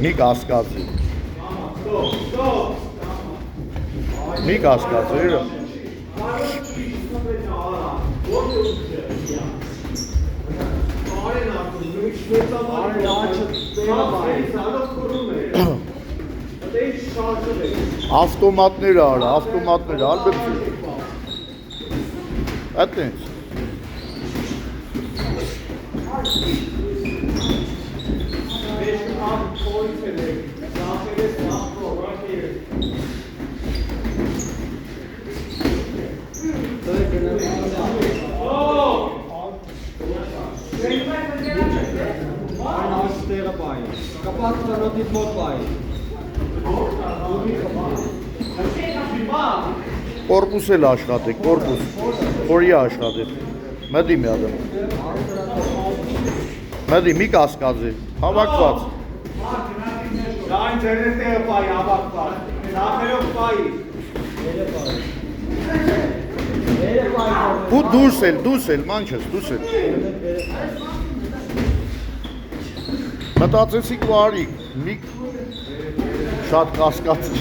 Մի կասկածի։ Մի կասկածի։ Ավտոմատներ արա, ավտոմատներ ալբեպսի։ Այդ նենց։ Կորպուս էլ աշխատեք, կորպուս, խորի աշխատեք, մդի մի ադեմ, մդի մի կասկածի, հավակված։ Դա ինտերնետ է պայի, հավակված, նախերով պայի։ Ու դուս էլ, մանչես, դուս էլ։ Մտածեցիք ու արիք, մի շատ կասկածի։